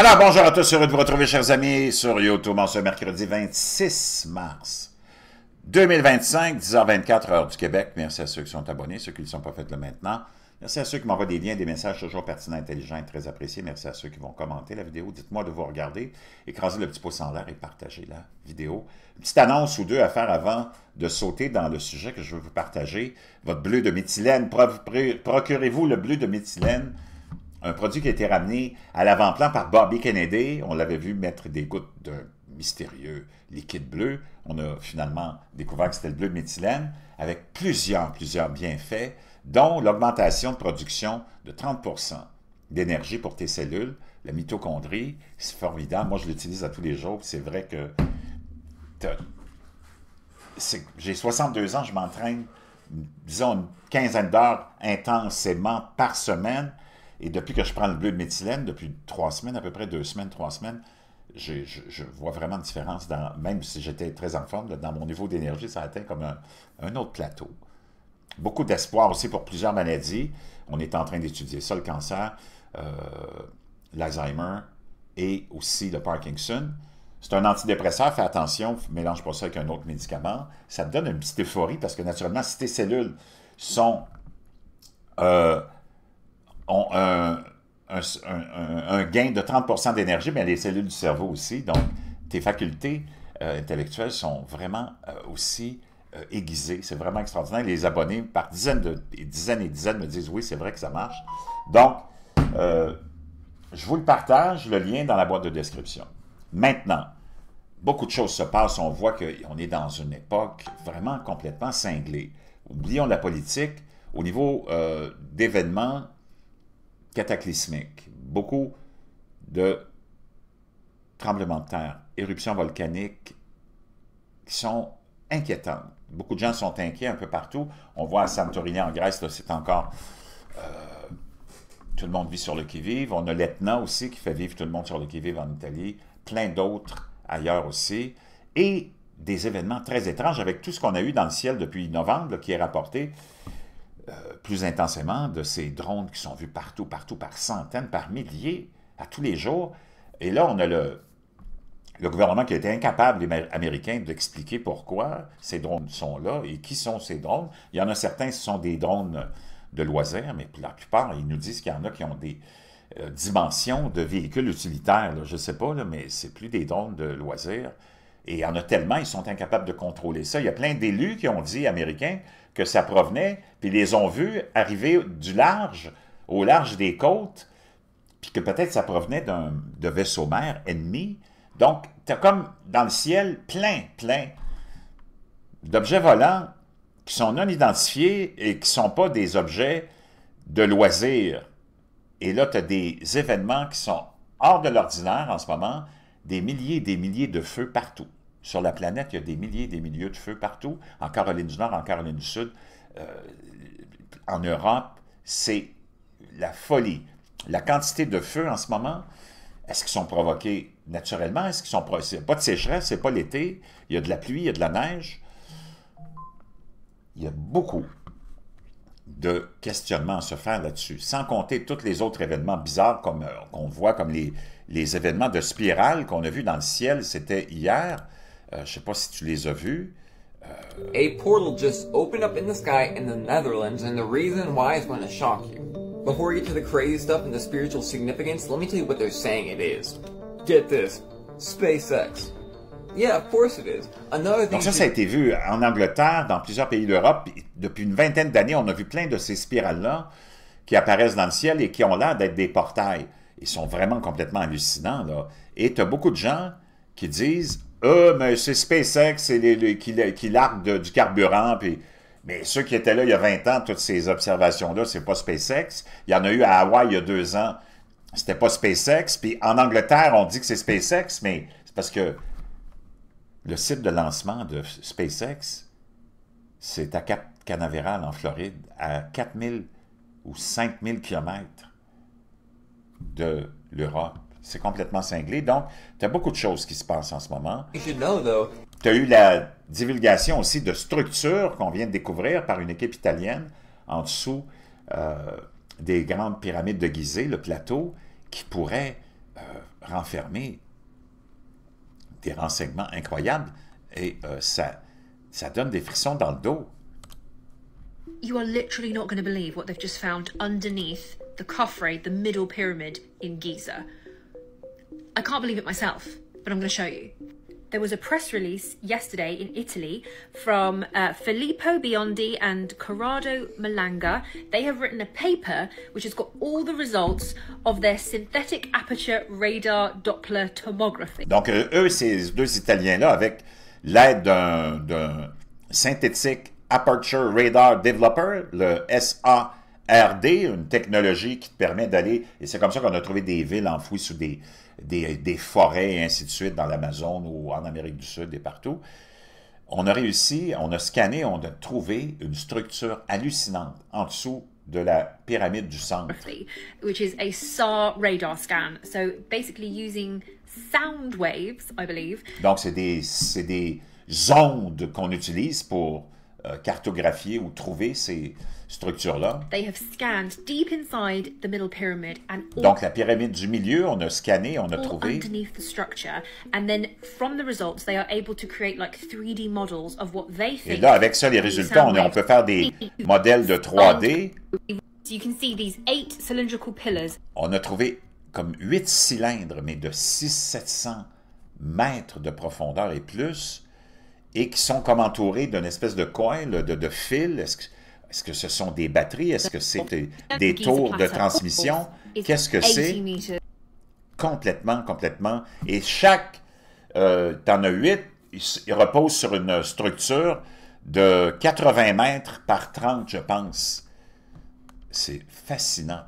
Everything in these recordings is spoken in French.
Alors, bonjour à tous, heureux de vous retrouver, chers amis, sur YouTube en ce mercredi 26 mars 2025, 10h24, heure du Québec. Merci à ceux qui sont abonnés, ceux qui ne le sont pas fait là maintenant. Merci à ceux qui m'envoient des liens, des messages toujours pertinents, intelligents et très appréciés. Merci à ceux qui vont commenter la vidéo. Dites-moi de vous regarder, écrasez le petit pouce en l'air et partagez la vidéo. Une petite annonce ou deux à faire avant de sauter dans le sujet que je veux vous partager. Votre bleu de méthylène, procurez-vous le bleu de méthylène. Un produit qui a été ramené à l'avant-plan par Bobby Kennedy. On l'avait vu mettre des gouttes d'un mystérieux liquide bleu. On a finalement découvert que c'était le bleu de méthylène avec plusieurs bienfaits, dont l'augmentation de production de 30% d'énergie pour tes cellules, la mitochondrie. C'est formidable. Moi, je l'utilise à tous les jours. C'est vrai que j'ai 62 ans, je m'entraîne, disons, une quinzaine d'heures intensément par semaine. Et depuis que je prends le bleu de méthylène, depuis 3 semaines, à peu près 2 semaines, 3 semaines, je vois vraiment une différence, même si j'étais très en forme, dans mon niveau d'énergie, ça a atteint comme un autre plateau. Beaucoup d'espoir aussi pour plusieurs maladies. On est en train d'étudier ça, le cancer, l'Alzheimer et aussi le Parkinson. C'est un antidépresseur, fais attention, mélange pas ça avec un autre médicament. Ça te donne une petite euphorie parce que naturellement, si tes cellules sont... ont un gain de 30% d'énergie, mais les cellules du cerveau aussi. Donc, tes facultés intellectuelles sont vraiment aussi aiguisées. C'est vraiment extraordinaire. Les abonnés, par dizaines et dizaines me disent « Oui, c'est vrai que ça marche. » Donc, je vous le partage, le lien dans la boîte de description. Maintenant, beaucoup de choses se passent. On voit qu'on est dans une époque vraiment complètement cinglée. Oublions la politique. Au niveau d'événements cataclysmiques, beaucoup de tremblements de terre, éruptions volcaniques qui sont inquiétantes. Beaucoup de gens sont inquiets un peu partout. On voit à Santorini en Grèce, c'est encore... tout le monde vit sur le qui-vive. On a l'Etna aussi qui fait vivre tout le monde sur le qui-vive en Italie. Plein d'autres ailleurs aussi. Et des événements très étranges avec tout ce qu'on a eu dans le ciel depuis novembre, là, qui est rapporté plus intensément de ces drones qui sont vus partout, par centaines, par milliers, à tous les jours. Et là, on a le gouvernement qui a été incapable, les Américains, d'expliquer pourquoi ces drones sont là et qui sont ces drones. Il y en a certains, ce sont des drones de loisirs, mais pour la plupart, ils nous disent qu'il y en a qui ont des dimensions de véhicules utilitaires. Là. Je ne sais pas, là, mais c'est plus des drones de loisirs. Et il y en a tellement, ils sont incapables de contrôler ça. Il y a plein d'élus qui ont dit, américains, que ça provenait, puis ils les ont vus arriver du large, au large des côtes, puis que peut-être ça provenait de vaisseaux mers ennemis. Donc, tu as comme dans le ciel plein d'objets volants qui sont non identifiés et qui ne sont pas des objets de loisirs. Et là, tu as des événements qui sont hors de l'ordinaire en ce moment, des milliers et des milliers de feux partout. Sur la planète, il y a des milliers et des milliers de feux partout. En Caroline du Nord, en Caroline du Sud, en Europe, c'est la folie. La quantité de feux en ce moment, est-ce qu'ils sont provoqués naturellement? Est-ce qu'ils sont provoqués? Pas de sécheresse, c'est pas l'été. Il y a de la pluie, il y a de la neige. Il y a beaucoup de questionnements à se faire là-dessus, sans compter tous les autres événements bizarres qu'on voit, comme les événements de spirale qu'on a vus dans le ciel, c'était hier. Je ne sais pas si tu les as vus. A portal just opened up in the sky in the Netherlands, and the reason why is going to shock you. Before we get to the crazy stuff and the spiritual significance, let me tell you what they're saying it is. Get this. SpaceX. Yeah, of course it is. Another thing. Donc ça a été vu en Angleterre, dans plusieurs pays d'Europe. Depuis une vingtaine d'années, on a vu plein de ces spirales-là qui apparaissent dans le ciel et qui ont l'air d'être des portails. Ils sont vraiment complètement hallucinants, là. Et tu as beaucoup de gens qui disent « mais c'est SpaceX qui largue du carburant. » Mais ceux qui étaient là il y a 20 ans, toutes ces observations-là, c'est pas SpaceX. Il y en a eu à Hawaï il y a 2 ans, c'était pas SpaceX. Puis en Angleterre, on dit que c'est SpaceX, mais c'est parce que le site de lancement de SpaceX, c'est à Cap Canaveral, en Floride, à 4000 ou 5000 kilomètres de l'Europe. C'est complètement cinglé. Donc, tu as beaucoup de choses qui se passent en ce moment. Tu as eu la divulgation aussi de structures qu'on vient de découvrir par une équipe italienne en dessous des grandes pyramides de Gizeh, le plateau, qui pourrait renfermer des renseignements incroyables et ça donne des frissons dans le dos. You are literally not going to believe what they've just found underneath the Khafre, the middle pyramid in Giza. I can't believe it myself, but I'm going to show you. There was a press release yesterday in Italy from Filippo Biondi and Corrado Malanga. They have written a paper which has got all the results of their synthetic aperture radar Doppler tomography. Donc, eux, ces deux Italiens-là, avec l'aide d'un synthétique Aperture Radar Developer, le SARD, une technologie qui te permet d'aller, et c'est comme ça qu'on a trouvé des villes enfouies sous des forêts et ainsi de suite dans l'Amazone ou en Amérique du Sud et partout. On a réussi, on a scanné, on a trouvé une structure hallucinante en dessous de la pyramide du centre. Which is a SAR radar scan. So basically using sound waves, I believe. Donc c'est des ondes qu'on utilise pour cartographier ou trouver ces structures-là. They have scanned deep inside the middle pyramid and donc la pyramide du milieu, on a scanné, on a trouvé. Underneath the structure, and then from the results, they are able to create like 3D models of what they think. Et là, avec ça, les résultats, on peut faire des modèles de 3D. So you can see these 8 cylindrical pillars. On a trouvé comme 8 cylindres, mais de 600-700 mètres de profondeur et plus, et qui sont comme entourés d'une espèce de coin, de fil. Est-ce que ce sont des batteries? Est-ce que c'est des tours de transmission? Qu'est-ce que c'est? Complètement. Et chaque, t'en as 8, il repose sur une structure de 80 mètres par 30, je pense. C'est fascinant.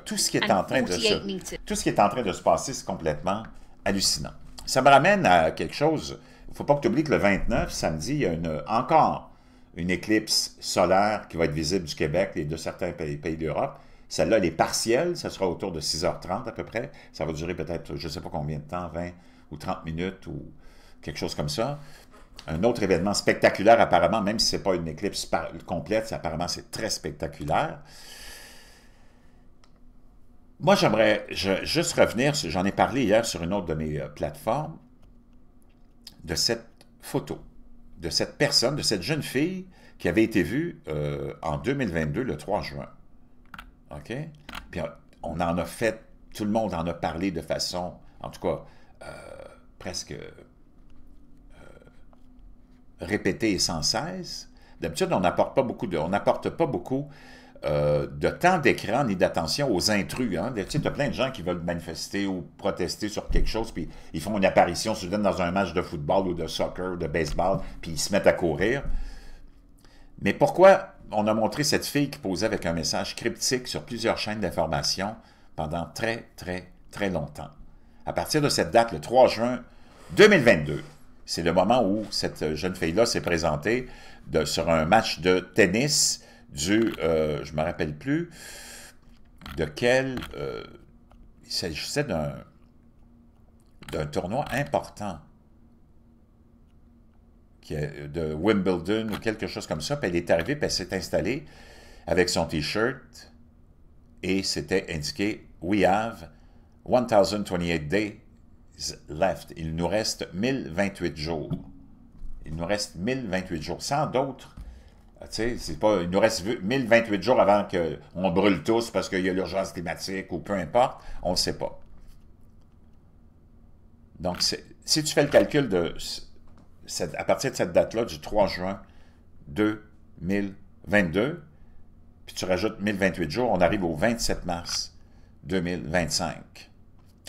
Tout ce qui est en train de se passer, c'est complètement hallucinant. Ça me ramène à quelque chose. Il ne faut pas que tu oublies que le 29, samedi, il y a encore une éclipse solaire qui va être visible du Québec et de certains pays d'Europe. Celle-là, elle est partielle, ça sera autour de 6h30 à peu près. Ça va durer peut-être, je ne sais pas combien de temps, 20 ou 30 minutes ou quelque chose comme ça. Un autre événement spectaculaire apparemment, même si ce n'est pas une éclipse complète, apparemment c'est très spectaculaire. Moi, j'aimerais juste revenir, j'en ai parlé hier sur une autre de mes plateformes, de cette photo, de cette personne, de cette jeune fille qui avait été vue en 2022, le 3 juin. OK? Puis on en a fait, tout le monde en a parlé de façon, en tout cas, presque répétée et sans cesse. D'habitude, on n'apporte pas beaucoup de temps d'écran ni d'attention aux intrus. Hein? Tu sais, tu as plein de gens qui veulent manifester ou protester sur quelque chose, puis ils font une apparition soudaine dans un match de football ou de soccer ou de baseball, puis ils se mettent à courir. Mais pourquoi on a montré cette fille qui posait avec un message cryptique sur plusieurs chaînes d'information pendant très, très, très longtemps? À partir de cette date, le 3 juin 2022, c'est le moment où cette jeune fille-là s'est présentée sur un match de tennis je ne me rappelle plus de quel, il s'agissait d'un tournoi important, de Wimbledon ou quelque chose comme ça, puis elle est arrivée, puis elle s'est installée avec son T-shirt, et c'était indiqué « We have 1028 days left ». Il nous reste 1028 jours. Il nous reste 1028 jours, sans d'autres. Tu sais, il nous reste 1028 jours avant qu'on brûle tous parce qu'il y a l'urgence climatique ou peu importe, on ne le sait pas. Donc, si tu fais le calcul à partir de cette date-là, du 3 juin 2022, puis tu rajoutes 1028 jours, on arrive au 27 mars 2025.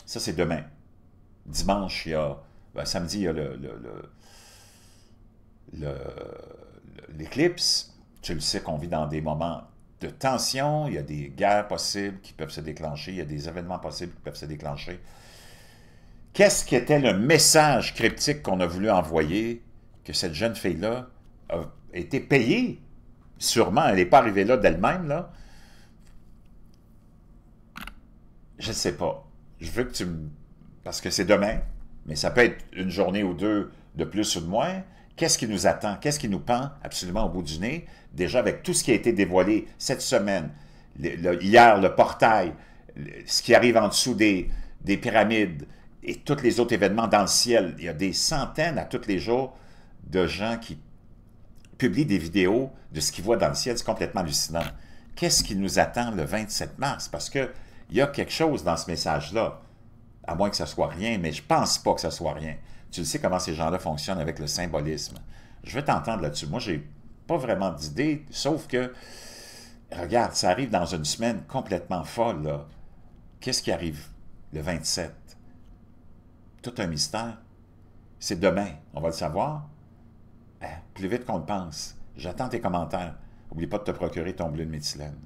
Ça, c'est demain. Dimanche, samedi, il y a l'éclipse. Tu le sais qu'on vit dans des moments de tension, il y a des guerres possibles qui peuvent se déclencher, il y a des événements possibles qui peuvent se déclencher. Qu'est-ce qui était le message cryptique qu'on a voulu envoyer, que cette jeune fille-là a été payée? Sûrement, elle n'est pas arrivée là d'elle-même, là. Je ne sais pas. Je veux que tu me... Parce que c'est demain, mais ça peut être une journée ou deux de plus ou de moins. Qu'est-ce qui nous attend? Qu'est-ce qui nous pend absolument au bout du nez? Déjà, avec tout ce qui a été dévoilé cette semaine, hier, le portail, ce qui arrive en dessous des des pyramides et tous les autres événements dans le ciel. Il y a des centaines à tous les jours de gens qui publient des vidéos de ce qu'ils voient dans le ciel. C'est complètement hallucinant. Qu'est-ce qui nous attend le 27 mars? Parce qu'il y a quelque chose dans ce message-là. À moins que ça soit rien, mais je pense pas que ça soit rien. Tu le sais comment ces gens-là fonctionnent avec le symbolisme. Je vais t'entendre là-dessus. Moi, j'ai pas vraiment d'idée, sauf que, regarde, ça arrive dans une semaine complètement folle, là. Qu'est-ce qui arrive le 27? Tout un mystère. C'est demain, on va le savoir. Plus vite qu'on le pense. J'attends tes commentaires. N'oublie pas de te procurer ton bleu de méthylène.